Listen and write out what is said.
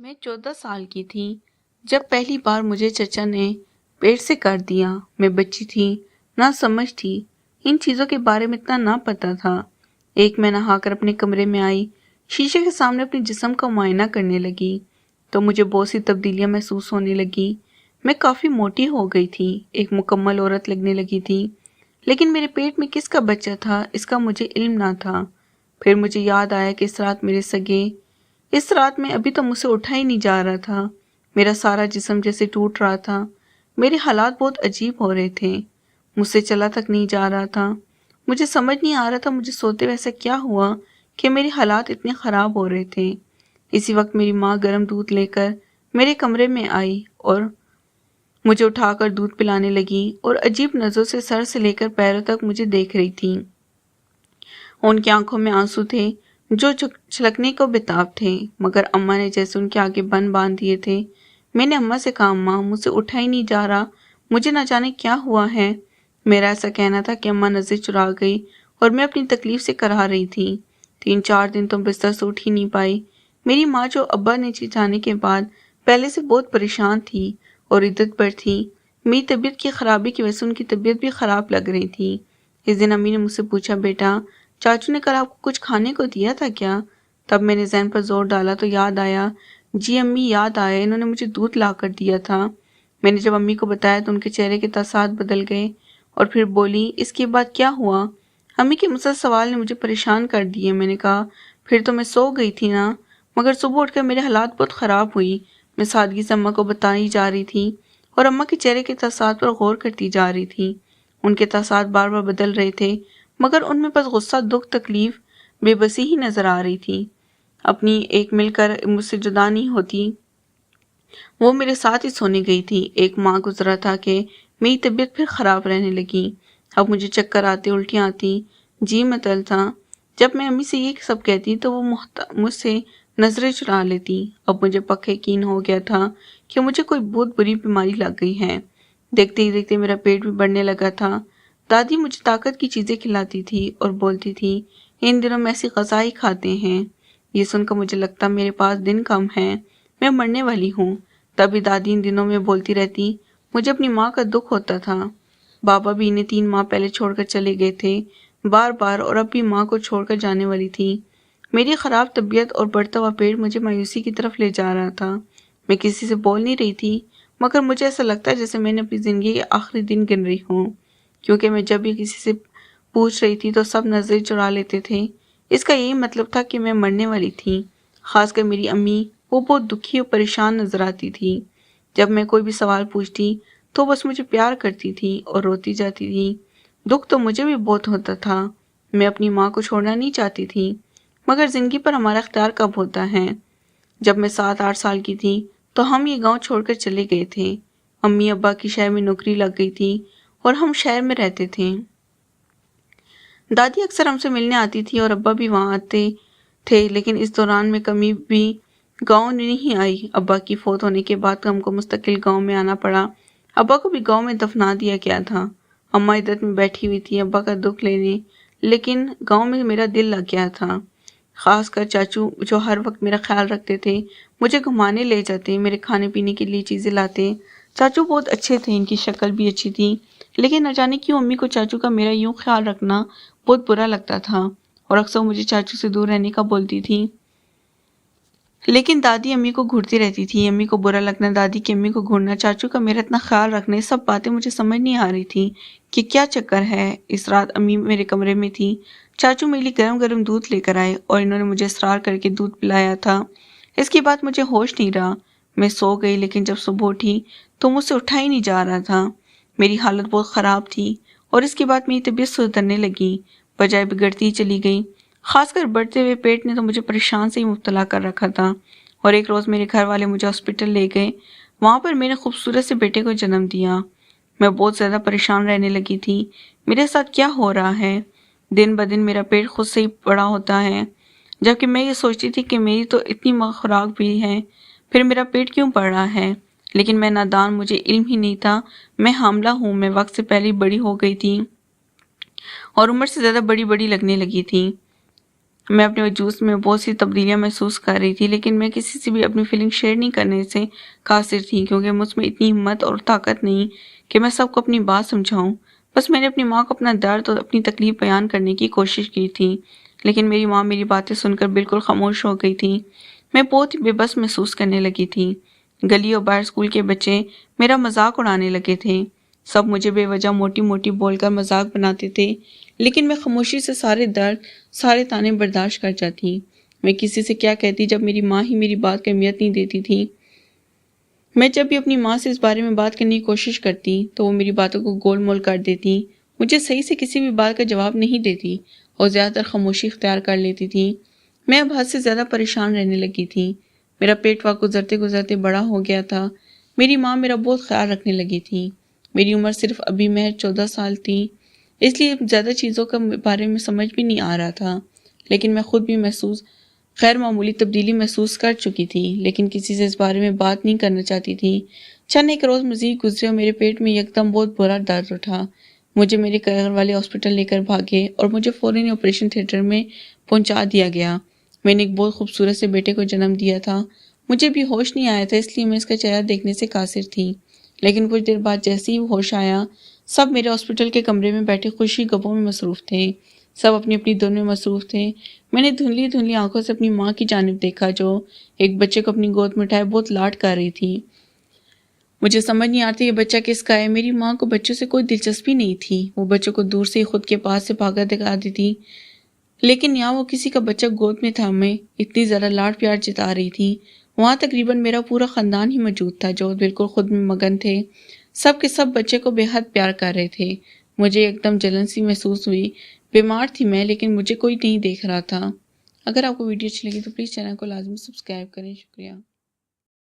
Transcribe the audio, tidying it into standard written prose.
میں 14 سال کی تھی جب پہلی بار مجھے چچا نے پیٹ سے کر دیا۔ میں بچی تھی، نہ سمجھ تھی، ان چیزوں کے بارے میں اتنا نہ پتا تھا۔ میں نہا کر اپنے کمرے میں آئی، شیشے کے سامنے اپنے جسم کا معائنہ کرنے لگی تو مجھے بہت سی تبدیلیاں محسوس ہونے لگی۔ میں کافی موٹی ہو گئی تھی، ایک مکمل عورت لگنے لگی تھی، لیکن میرے پیٹ میں کس کا بچہ تھا اس کا مجھے علم نہ تھا۔ پھر مجھے یاد آیا کہ اس رات میں ابھی تو مجھ سے اٹھا ہی نہیں جا رہا تھا۔ میرا سارا جسم جیسے ٹوٹ رہا تھا، میرے حالات بہت عجیب ہو رہے تھے، مجھ سے چلا تک نہیں جا رہا تھا۔ مجھے سمجھ نہیں آ رہا تھا مجھے سوتے ویسا کیا ہوا کہ میرے حالات اتنے خراب ہو رہے تھے۔ اسی وقت میری ماں گرم دودھ لے کر میرے کمرے میں آئی اور مجھے اٹھا کر دودھ پلانے لگی اور عجیب نظروں سے سر سے لے کر پیروں تک مجھے دیکھ رہی تھی۔ ان کی آنکھوں میں آنسو تھے جو چھلکنے کو بےتاب تھے، مگر اماں نے جیسے ان کے آگے بند باندھ دیے تھے۔ میں نے اماں سے کہا، اماں مجھ سے اٹھا ہی نہیں جا رہا، مجھے نہ جانے کیا ہوا ہے۔ میرا ایسا کہنا تھا کہ اماں نظر چرا گئی اور میں اپنی تکلیف سے کرا رہی تھی۔ 3-4 دن تو بستر سے اٹھ ہی نہیں پائی۔ میری ماں جو ابا نے جانے کے بعد پہلے سے بہت پریشان تھی اور عدت پر تھی، میری طبیعت کی خرابی کی وجہ سے ان کی طبیعت بھی خراب لگ رہی تھی۔ اس دن امی نے مجھ سے پوچھا، بیٹا چاچو نے کل آپ کو کچھ کھانے کو دیا تھا کیا؟ تب میں نے ذہن پر زور ڈالا تو یاد آیا، جی امی یاد آیا، انہوں نے مجھے دودھ لا کر دیا تھا۔ میں نے جب امی کو بتایا تو ان کے چہرے کے تاثرات بدل گئے اور پھر بولی، اس کے بعد کیا ہوا؟ امی کے مسلسل سوال نے مجھے پریشان کر دیے۔ میں نے کہا، پھر تو میں سو گئی تھی نا، مگر صبح اٹھ کر میرے حالات بہت خراب ہوئی۔ میں سادگی سے اماں کو بتائی جا رہی تھی اور اماں کے چہرے کے تاثرات پر غور کرتی جا رہی تھی۔ ان کے تاثرات بار بار بدل رہے تھے، مگر ان میں بس غصہ، دکھ، تکلیف، بے بسی ہی نظر آ رہی تھی۔ اپنی ایک مل کر مجھ سے جدا نہیں ہوتی، وہ میرے ساتھ ہی سونے گئی تھی۔ ایک ماہ گزرا تھا کہ میری طبیعت پھر خراب رہنے لگی۔ اب مجھے چکر آتے، الٹیاں آتی، جی متل تھا۔ جب میں امی سے یہ سب کہتی تو وہ مجھ سے نظریں چرا لیتی۔ اب مجھے پکا یقین ہو گیا تھا کہ مجھے کوئی بہت بری بیماری لگ گئی ہے۔ دیکھتے ہی دیکھتے میرا پیٹ بھی بڑھنے لگا تھا۔ دادی مجھے طاقت کی چیزیں کھلاتی تھی اور بولتی تھی، ان دنوں میں ایسی غذا ہی کھاتے ہیں۔ یہ سن کر مجھے لگتا میرے پاس دن کم ہیں، میں مرنے والی ہوں۔ تبھی دادی ان دنوں میں بولتی رہتی، مجھے اپنی ماں کا دکھ ہوتا تھا۔ بابا بھی انہیں 3 ماہ پہلے چھوڑ کر چلے گئے تھے، بار بار، اور اب بھی ماں کو چھوڑ کر جانے والی تھی۔ میری خراب طبیعت اور بڑھتا ہوا پیٹ مجھے مایوسی کی طرف لے جا رہا تھا۔ میں کسی سے بول نہیں رہی تھی، مگر مجھے ایسا لگتا جیسے میں نے اپنی زندگی کے آخری دن گن رہی ہوں، کیونکہ میں جب بھی کسی سے پوچھ رہی تھی تو سب نظریں چرا لیتے تھے۔ اس کا یہی مطلب تھا کہ میں مرنے والی تھی۔ خاص کر میری امی، وہ بہت دکھی اور پریشان نظر آتی تھی۔ جب میں کوئی بھی سوال پوچھتی تو بس مجھے پیار کرتی تھی اور روتی جاتی تھی۔ دکھ تو مجھے بھی بہت ہوتا تھا، میں اپنی ماں کو چھوڑنا نہیں چاہتی تھی، مگر زندگی پر ہمارا اختیار کب ہوتا ہے؟ جب میں 7-8 سال کی تھی تو ہم یہ گاؤں چھوڑ کر چلے گئے تھے۔ امی ابا کی شہر میں نوکری لگ گئی تھی اور ہم شہر میں رہتے تھے۔ دادی اکثر ہم سے ملنے آتی تھی اور ابا بھی وہاں آتے تھے، لیکن اس دوران میں کبھی بھی گاؤں نہیں آئی۔ ابا کی فوت ہونے کے بعد ہم کو مستقل گاؤں میں آنا پڑا۔ ابا کو بھی گاؤں میں دفنا دیا گیا تھا۔ اماں عدت میں بیٹھی ہوئی تھی ابا کا دکھ لینے، لیکن گاؤں میں میرا دل لگ گیا تھا۔ خاص کر چاچو جو ہر وقت میرا خیال رکھتے تھے، مجھے گھمانے لے جاتے، میرے کھانے پینے کے لیے چیزیں لاتے۔ چاچو بہت اچھے تھے، ان کی شکل بھی اچھی تھی، لیکن نہ جانے کیوں امی کو چاچو کا میرا یوں خیال رکھنا بہت برا لگتا تھا اور اکثر مجھے چاچو سے دور رہنے کا بولتی تھی۔ لیکن دادی امی کو گھورتی رہتی تھی، امی کو برا لگنا، دادی کی امی کو گھورنا، چاچو کا میرا اتنا خیال رکھنا، یہ سب باتیں مجھے سمجھ نہیں آ رہی تھی کہ کیا چکر ہے۔ اس رات امی میرے کمرے میں تھی، چاچو میرے لیے گرم گرم دودھ لے کر آئے اور انہوں نے مجھے اصرار کر کے دودھ پلایا تھا۔ اس کے بعد مجھے ہوش نہیں رہا، میں سو گئی، لیکن جب صبح اٹھی تو مجھ سے اٹھا ہی نہیں جا رہا تھا۔ میری حالت بہت خراب تھی اور اس کے بعد میری طبیعت سدھرنے لگی، بجائے بگڑتی ہی چلی گئی۔ خاص کر بڑھتے ہوئے پیٹ نے تو مجھے پریشان سے ہی مبتلا کر رکھا تھا۔ اور ایک روز میرے گھر والے مجھے ہاسپٹل لے گئے، وہاں پر میرے خوبصورت سے بیٹے کو جنم دیا۔ میں بہت زیادہ پریشان رہنے لگی تھی، میرے ساتھ کیا ہو رہا ہے؟ دن بدن میرا پیٹ خود سے ہی بڑا ہوتا ہے، جبکہ میں یہ سوچتی تھی کہ میری تو اتنی خوراک بھی ہے، پھر میرا پیٹ کیوں بڑھ رہا ہے؟ لیکن میں نادان، مجھے علم ہی نہیں تھا میں حاملہ ہوں۔ میں وقت سے پہلے بڑی ہو گئی تھی اور عمر سے زیادہ بڑی لگنے لگی تھی۔ میں اپنے وجود میں بہت سی تبدیلیاں محسوس کر رہی تھی، لیکن میں کسی سے بھی اپنی فیلنگ شیئر نہیں کرنے سے قاصر تھی، کیونکہ مجھ میں اتنی ہمت اور طاقت نہیں کہ میں سب کو اپنی بات سمجھاؤں۔ بس میں نے اپنی ماں کو اپنا درد اور اپنی تکلیف بیان کرنے کی کوشش کی تھی، لیکن میری ماں میری باتیں سن کر بالکل خاموش ہو گئی تھی۔ میں بہت ہی بے بس محسوس کرنے لگی تھی۔ گلی اور باہر اسکول کے بچے میرا مذاق اڑانے لگے تھے۔ سب مجھے بے وجہ موٹی موٹی بول کر مذاق بناتے تھے، لیکن میں خاموشی سے سارے درد، سارے طعنے برداشت کر جاتی۔ میں کسی سے کیا کہتی جب میری ماں ہی میری بات کو اہمیت نہیں دیتی تھی۔ میں جب بھی اپنی ماں سے اس بارے میں بات کرنے کی کوشش کرتی تو وہ میری باتوں کو گول مول کر دیتی، مجھے صحیح سے کسی بھی بات کا جواب نہیں دیتی اور زیادہ تر خاموشی اختیار کر لیتی تھی۔ میں اب حد سے زیادہ پریشان رہنے لگی تھی۔ میرا پیٹ وقت گزرتے گزرتے بڑا ہو گیا تھا۔ میری ماں میرا بہت خیال رکھنے لگی تھی۔ میری عمر صرف ابھی محض 14 سال تھی، اس لیے زیادہ چیزوں کے بارے میں سمجھ بھی نہیں آ رہا تھا، لیکن میں خود بھی غیر معمولی تبدیلی محسوس کر چکی تھی، لیکن کسی سے اس بارے میں بات نہیں کرنا چاہتی تھی۔ چند ایک روز مزید گزرے اور میرے پیٹ میں یکدم بہت برا درد اٹھا۔ مجھے میرے گھر والے ہاسپٹل لے کر بھاگے اور مجھے فوراً آپریشن تھیٹر میں پہنچا دیا گیا۔ میں نے ایک بہت خوبصورت سے بیٹے کو جنم دیا تھا۔ مجھے بھی ہوش نہیں آیا تھا، اس لیے میں اس کا چہرہ دیکھنے سے قاصر تھی، لیکن کچھ دیر بعد جیسے ہی ہوش آیا، سب میرے ہاسپٹل کے کمرے میں بیٹھے خوشی گپوں میں مصروف تھے۔ سب اپنی اپنی دنیا میں مصروف تھے۔ میں نے دھندلی دھندلی آنکھوں سے اپنی ماں کی جانب دیکھا جو ایک بچے کو اپنی گود میں اٹھائے بہت لاڈ کر رہی تھی۔ مجھے سمجھ نہیں آتی یہ بچہ کس کا ہے۔ میری ماں کو بچوں سے کوئی دلچسپی نہیں تھی، وہ بچوں کو دور سے ہی خود کے پاس سے بھاگا دکھا دیتی، لیکن یہاں وہ کسی کا بچہ گود میں تھامے اتنی زیادہ لاڈ پیار جتا رہی تھی۔ وہاں تقریباً میرا پورا خاندان ہی موجود تھا جو بالکل خود میں مگن تھے۔ سب کے سب بچے کو بے حد پیار کر رہے تھے۔ مجھے ایک دم جلن سی محسوس ہوئی۔ بیمار تھی میں، لیکن مجھے کوئی نہیں دیکھ رہا تھا۔ اگر آپ کو ویڈیو اچھی لگی تو پلیز چینل کو لازمی سبسکرائب کریں۔ شکریہ۔